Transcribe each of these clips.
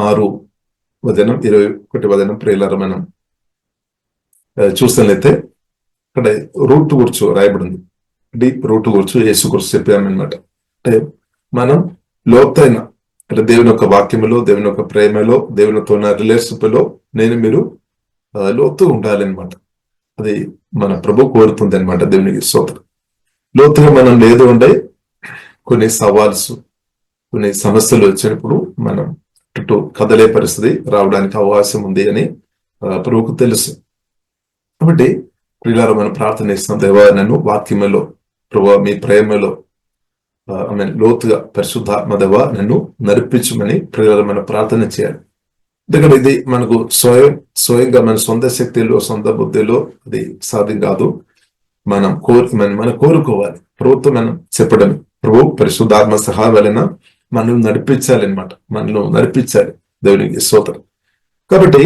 6 వచనం 21 ప్రియులారా మనం చూసినట్లయితే ఇక్కడ రూట్ గురించి రాయబడింది. డీప్ రూట్ గురించి యేసు గురించి చెప్పామన్నమాట. అంటే మనం లోతైన అంటే దేవుని యొక్క వాక్యములో, దేవుని యొక్క ప్రేమలో, దేవునితో ఉన్న రిలేషన్షిప్ లో మీరు లోతు ఉండాలన్నమాట. అది మన ప్రభు కోరుతుంది అనమాట. దేవునికి స్తోత్రం. లోతుగా మనం లేదు ఉండే కొన్ని సవాల్స్, కొన్ని సమస్యలు వచ్చినప్పుడు మనం ఇటు కదలే పరిస్థితి రావడానికి అవకాశం ఉంది అని ప్రభువుకు తెలుసు. కాబట్టి ప్రియులారా మనం ప్రార్థన చేస్తాం. దేవా నన్ను వాక్యములో, ప్రభువా మీ ప్రేమలో లోతుగా పరిశుద్ధాత్మ దేవా నన్ను నడిపించమని ప్రియులారా మనం ప్రార్థన చేయాలి. ఎందుకంటే ఇది మనకు స్వయంగా మన సొంత శక్తిలో, సొంత బుద్ధిలో అది సాధ్యం కాదు. మనం కోరుకోవాలి. ప్రభుత్వం మనం చెప్పడం, ప్రభు పరిశుద్ధాత్మ సహాయం వలన మనల్ని నడిపించాలి అనమాట. మనల్ని నడిపించాలి. దేవునికి స్తోత్రం. కాబట్టి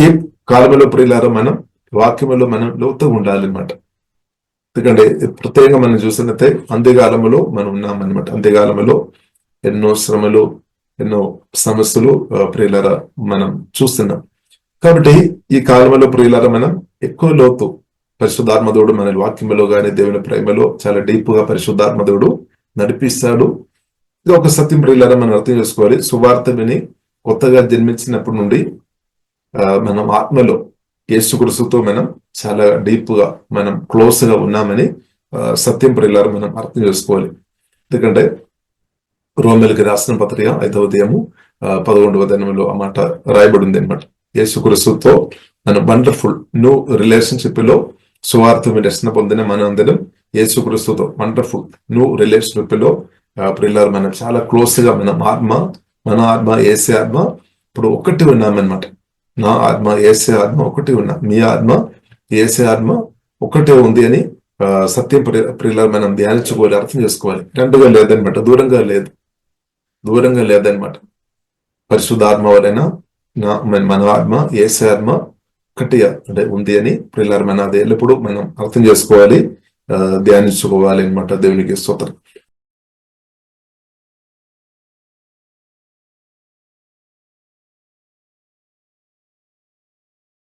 ఈ కాలంలో ప్రియులారా మనం వాక్యములో మనం లోతుగా ఉండాలన్నమాట. ఎందుకంటే ప్రత్యేకంగా మనం చూసినట్లయితే అంత్యకాలంలో మనం ఉన్నామన్నమాట. అంత్యకాలంలో ఎన్నో శ్రమలు, ఎన్నో సమస్యలు ప్రియులారా మనం చూస్తున్నాం. కాబట్టి ఈ కాలంలో ప్రియులారా మనం ఎక్కువ లోతు పరిశుద్ధాత్మదేవుడు మన వాక్యములో గాని దేవుని ప్రేమలో చాలా డీప్ గా పరిశుద్ధాత్మదేవుడు నడిపిస్తాడు. ఇది ఒక సత్యం ప్రియులారా మనం అర్థం చేసుకోవాలి. సువార్త విని కొత్తగా జన్మించినప్పటి నుండి మనం ఆత్మలో యేసుక్రీస్తుతో మనం చాలా డీప్ గా మనం క్లోజ్ గా ఉన్నామని సత్యం ప్రియులారా మనం అర్థం చేసుకోవాలి. ఎందుకంటే రోమీయులకు రాసిన పత్రిక 5వ అధ్యాయము 11వ వచనంలో ఆ మాట రాయబడింది అనమాట. యేసుక్రీస్తుతో మనం వండర్ఫుల్ న్యూ రిలేషన్షిప్ లో సువార్త రక్షణ పొందిన మనందరం యేసుక్రీస్తుతో వండర్ఫుల్ న్యూ రిలేషన్షిప్ లో ప్రియులారా మనం చాలా క్లోజ్ గా మన ఆత్మ యేసే ఆత్మ ఇప్పుడు ఒకటి ఉన్నామన్నమాట. నా ఆత్మ యేసే ఆత్మ ఒకటి ఉన్నా, మీ ఆత్మ యేసే ఆత్మ ఒకటే ఉంది అని సత్యం ప్రియులారా మనం ధ్యానించుకోవాలి, అర్థం చేసుకోవాలి. రెండుగా లేదనమాట, దూరంగా లేదనమాట. పరిశుద్ధాత్మ వలన మన ఆత్మ యేసే ఆత్మ ఒకటి అంటే ఉంది అని ప్రియులారా మన అది ఎల్లప్పుడూ మనం అర్థం చేసుకోవాలి, ధ్యానించుకోవాలి అనమాట. దేవునికి స్తోత్రం.